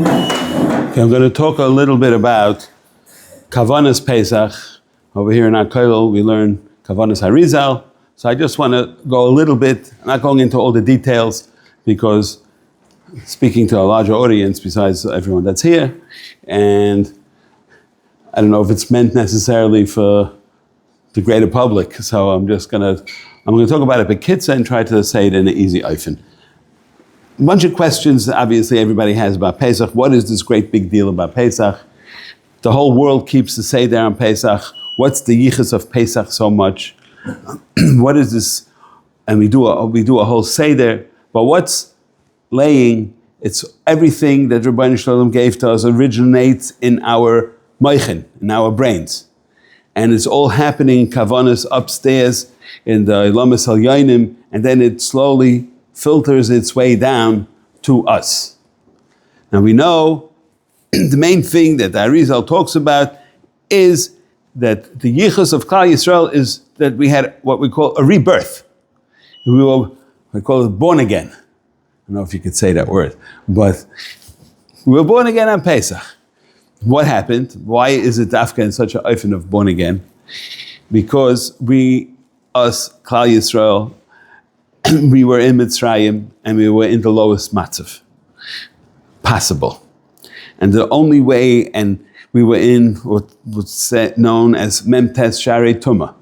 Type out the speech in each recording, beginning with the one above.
Okay, I'm going to talk a little bit about Kavanos Pesach. Over here in our kollel, we learn Kavanos Ari'Zal. So I just want to go a little bit, I'm not going into all the details because speaking to a larger audience besides everyone that's here, and I don't know if it's meant necessarily for the greater public, so I'm going to talk about it bekitza and try to say it in an easy oifen. A bunch of questions obviously everybody has about Pesach. What is this great big deal about Pesach? The whole world keeps the Seder on Pesach. What's the yichus of Pesach so much? What is this? And we do a whole Seder, but what's laying? It's everything that Rabbeinu Shalom gave to us originates in our moichin, in our brains. And it's all happening in Kavanos upstairs in the Lamas Al Yainim, and then it slowly filters its way down to us. Now we know the main thing that the Ari'Zal talks about is that the yichus of Klal Yisrael is that we had what we call a rebirth. We call it born again. I don't know if you could say that word, but we were born again on Pesach. What happened? Why is it dafka in such an oifen of born again? Because us Klal Yisrael, we were in Mitzrayim and we were in the lowest matzav possible. And the only way, and we were in what's known as Memtes Sharei Tumah,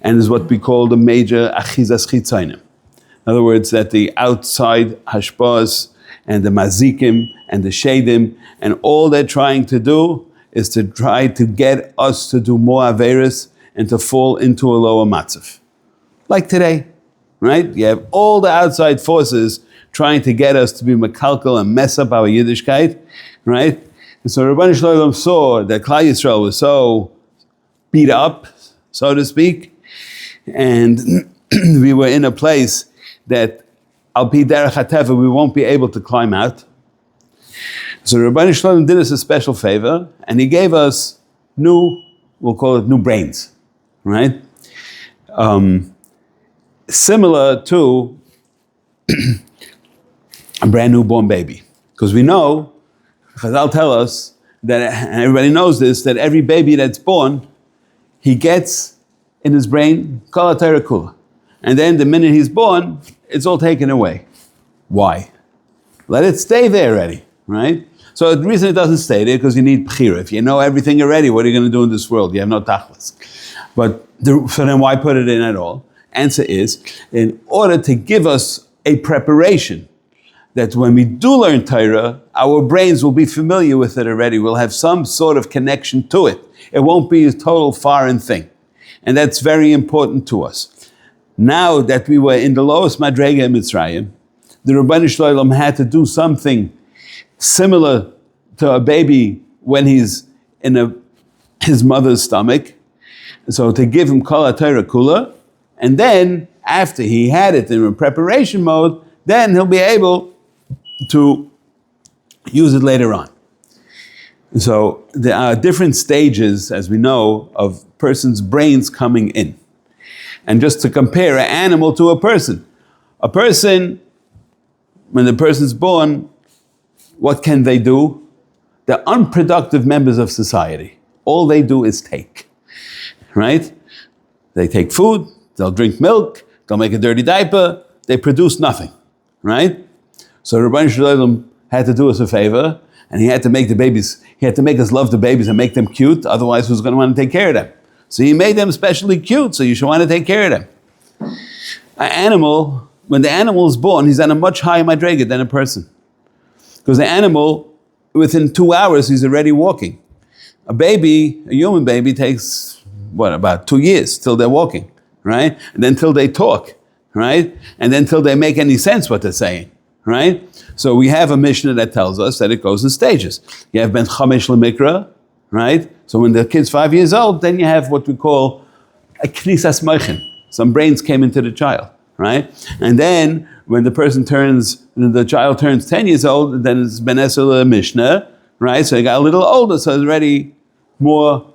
and is what we call the major achizas chitzonim. In other words, that the outside hashpaz and the mazikim and the shadim, and all they're trying to do is to try to get us to do more averis and to fall into a lower matzav. Like today, right? You have all the outside forces trying to get us to be makalkel and mess up our Yiddishkeit, right? And so Rabbeinu Shalom saw that Klal Yisrael was so beat up, so to speak, and we were in a place that al pi derech hateva we won't be able to climb out. So Rabbeinu Shalom did us a special favor, and he gave us we'll call it new brains, right? Similar to a brand new born baby. Because we know, Chazal tell us, that, and everybody knows this, that every baby that's born, he gets in his brain kol ha'torah kula. And then the minute he's born, it's all taken away. Why? Let it stay there already, right? So the reason it doesn't stay there, because you need bechira. If you know everything already, what are you going to do in this world? You have no tachlis. But so then why put it in at all? Answer is, in order to give us a preparation that when we do learn Torah, our brains will be familiar with it already. We'll have some sort of connection to it. It won't be a total foreign thing. And that's very important to us. Now that we were in the lowest madrega in Mitzrayim, the Rabbeinu Shalom had to do something similar to a baby when he's in his mother's stomach. So to give him kol ha'torah kula, and then after he had it in a preparation mode, then he'll be able to use it later on. So there are different stages, as we know, of person's brains coming in. And just to compare an animal to a person, when the person's born, what can they do? They're unproductive members of society. All they do is take, right? They take food, they'll drink milk, they'll make a dirty diaper, they produce nothing, right? So Rabbeinu Shalom had to do us a favor, and he had to make us love the babies and make them cute, otherwise who's going to want to take care of them? So he made them especially cute, so you should want to take care of them. An animal, when the animal is born, he's on a much higher madrega than a person. Because the animal, within 2 hours, he's already walking. A human baby takes, about 2 years till they're walking, right? And then till they talk, right? And then till they make any sense what they're saying, right? So we have a Mishnah that tells us that it goes in stages. You have ben chamesh lemikra, right? So when the kid's 5 years old, then you have what we call a knisas moichin. Some brains came into the child, right? And then when the child turns 10 years old, then it's ben eser mishnah, right? So he got a little older, so he's already more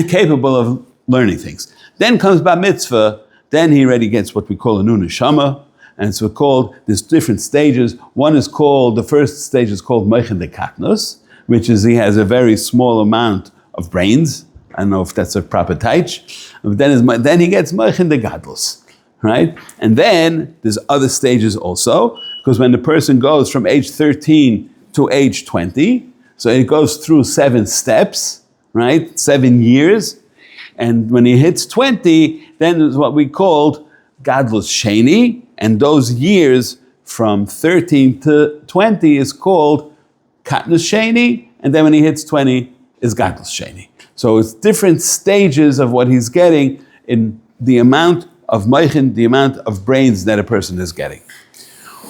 capable of learning things. Then comes bar mitzvah, then he already gets what we call a new neshama, and it's called, there's different stages. One is called, the first stage is called Moichin de Kavanos, which is he has a very small amount of brains. I don't know if that's a proper taich. But then he gets Moichin de Gadlus, right? And then there's other stages also, because when the person goes from age 13 to age 20, so it goes through 7 steps, right? 7 years. And when he hits 20, then there's what we called Gadlus Sheni, and those years from 13 to 20 is called Katnus Sheni, and then when he hits 20 is Gadlus Sheni. So it's different stages of what he's getting in the amount of moichin, the amount of brains that a person is getting.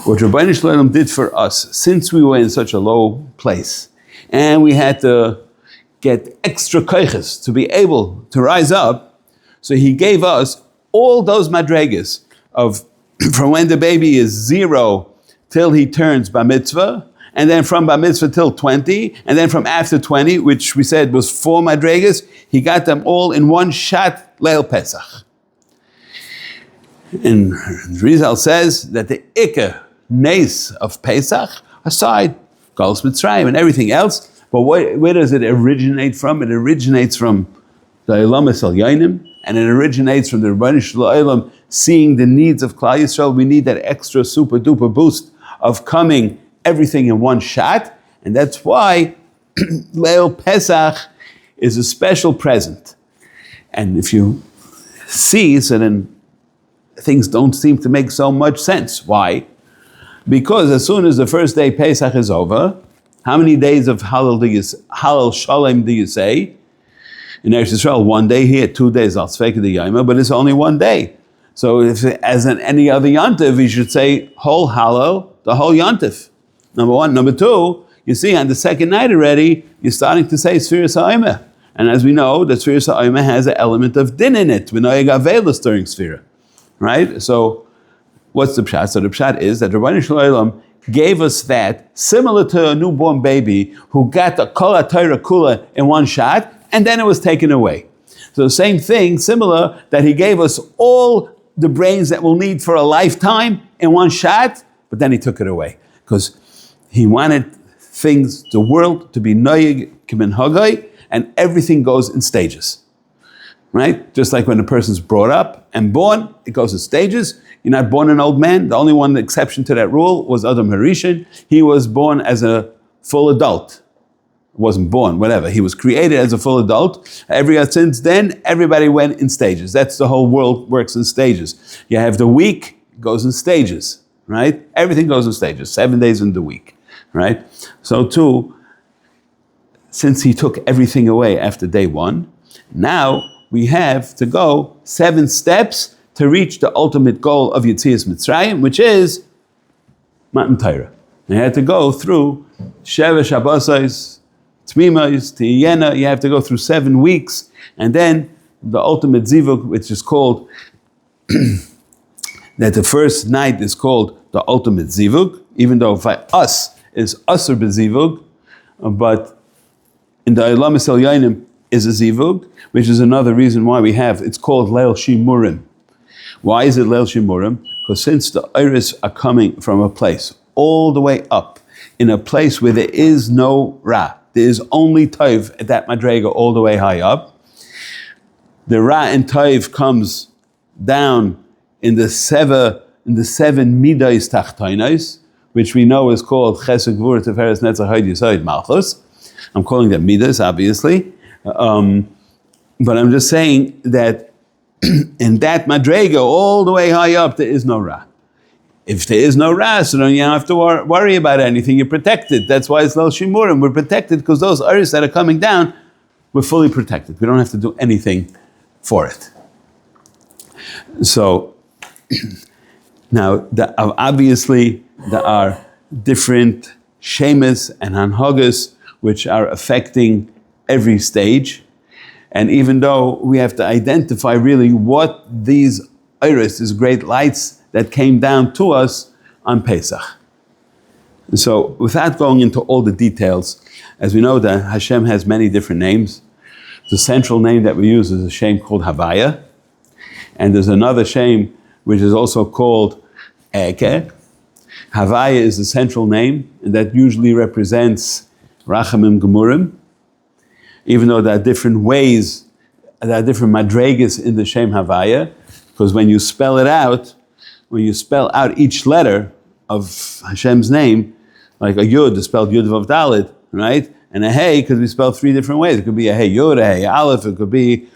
What Rabbeinu Shalom did for us, since we were in such a low place, and we had to get extra koiches to be able to rise up, so he gave us all those madregas of from when the baby is 0 till he turns bar mitzvah, and then from bar mitzvah till 20, and then from after 20, which we said was 4 madregas, he got them all in one shot, Leil Pesach. And Ari'Zal says that the Ikka Nes of Pesach, aside Galus Mitzrayim and everything else, but where does it originate from? It originates from the Ilamis Al Yainim, and it originates from the Rabbeinu Shalom seeing the needs of Klal Yisrael. We need that extra super duper boost of coming everything in one shot, and that's why Leil Pesach is a special present. And if you see, so then things don't seem to make so much sense. Why? Because as soon as the first day Pesach is over, how many days of Halal Shalom do you say? In Eretz Yisrael, 1 day here, 2 days Al Tzveika de Yoma, but it's only 1 day. So if, as in any other Yontif, you should say whole Halal, the whole Yontif. Number 1. Number 2, you see on the second night already, you're starting to say Sfiras HaOmer. And as we know, the Sfiras HaOmer has an element of din in it. We know you got Veilus during Sfira. Right? So what's the pshat? So the pshat is that Rabbeinu Shalom gave us that, similar to a newborn baby who got the Kol HaTorah Kula in one shot, and then it was taken away. So the same thing, similar, that he gave us all the brains that we'll need for a lifetime in one shot, but then he took it away. Because he wanted things, the world, to be noyig kimin hagay, and everything goes in stages. Right? Just like when a person's brought up and born, it goes in stages. You're not born an old man. The only one exception to that rule was Adam Harishon. He was born as a full adult. Wasn't born, whatever. He was created as a full adult. Since then, everybody went in stages. That's the whole world works in stages. You have the week, goes in stages, right? Everything goes in stages, 7 days in the week, right? So too, since he took everything away after day 1, now we have to go 7 steps to reach the ultimate goal of Yetzias Mitzrayim, which is Matan Torah. You had to go through Sheva Shabbosos, Tmimos, Tiyena. You have to go through 7 weeks, and then the ultimate zivug, which is called that the first night is called the ultimate zivug, even though by us is Asur B'zivug, but in the Olam Esel Yainim is a zivug, which is another reason why it's called Leil Shimurim. Why is it Leil Shimurim? Because since the Iris are coming from a place all the way up, in a place where there is no Ra, there is only Tov at that Madrega all the way high up. The Ra and Tov comes down in the 7 Midas Tachtonos, which we know is called Chesed Gvura Tiferes Netzach Hod Yesod Malchus. I'm calling them Midas, obviously. But I'm just saying that in that Madrega, all the way high up, there is no Ra. If there is no Ra, so then you don't have to worry about anything. You're protected. That's why it's Leil Shimurim. We're protected because those Aris that are coming down, we're fully protected. We don't have to do anything for it. So, now, obviously, there are different shemas and hanhagas which are affecting every stage. And even though we have to identify really what these Iris, these great lights that came down to us on Pesach. So without going into all the details, as we know that Hashem has many different names. The central name that we use is a shem called Havaya. And there's another shem which is also called Eke. Havaya is the central name, and that usually represents Rachamim Gemurim, even though there are different ways, there are different madregas in the Shem Havaya, because when you spell it out, when you spell out each letter of Hashem's name, like a Yud is spelled Yud Vav Dalet, right? And a Hey could be spelled three different ways. It could be a Hey Yud, a Hey Aleph, it could be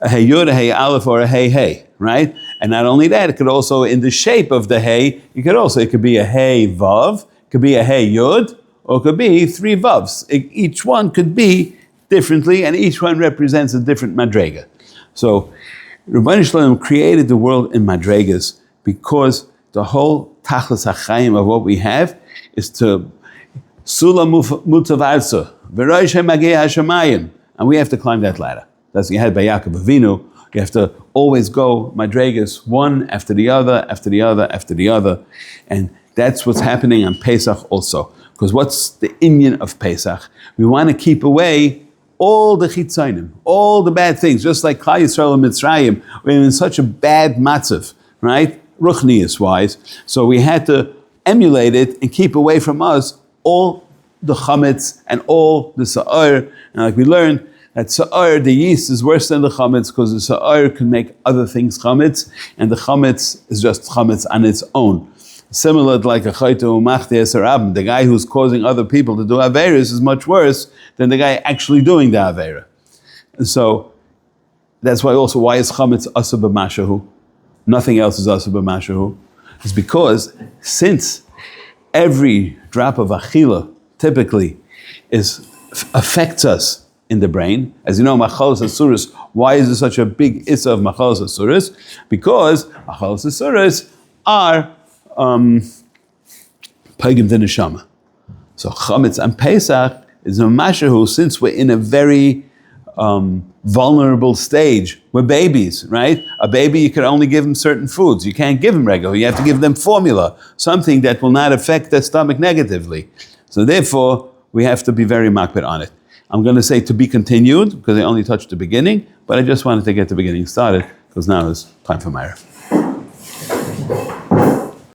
a Hey Yud, a Hey Aleph, or a Hey Hey, right? And not only that, it could also, in the shape of the Hey, it could be a Hey Vav, it could be a Hey Yud, or it could be three Vavs. Each one could be differently, and each one represents a different madrega. So, Rebbeinu Shalom created the world in madregas because the whole tachlis hachayim of what we have is to sula mutav arza v'rosh hemagei hashamayim, and we have to climb that ladder. That's what you had by Yaakov Avinu. You have to always go madregas one after the other, after the other, after the other, and that's what's happening on Pesach also. Because what's the inyan of Pesach? We want to keep away all the chitzonim, all the bad things, just like Klal Yisrael and Mitzrayim, we're in such a bad matzav, right? Ruchnius wise. So we had to emulate it and keep away from us all the chametz and all the sa'ar. And like we learned, that sa'ar, the yeast, is worse than the chametz because the sa'ar can make other things chametz, and the chametz is just chametz on its own. Similar to like a chaytu umachti esarabim, the guy who's causing other people to do averis is much worse than the guy actually doing the avera. So that's why is chametz asa b'mashahu? Nothing else is asa b'mashahu. It's because since every drop of achila typically affects us in the brain, as you know, machalos asuris. Why is there such a big issa of machalos asuris? Because machalos asuris are pagim the neshama. So chametz and Pesach is a mashahu, since we're in a very vulnerable stage. We're babies, right? A baby, you can only give him certain foods. You can't give him regular. You have to give them formula, something that will not affect their stomach negatively. So therefore, we have to be very makbid on it. I'm going to say to be continued, because I only touched the beginning, but I just wanted to get the beginning started, because now it's time for Meir.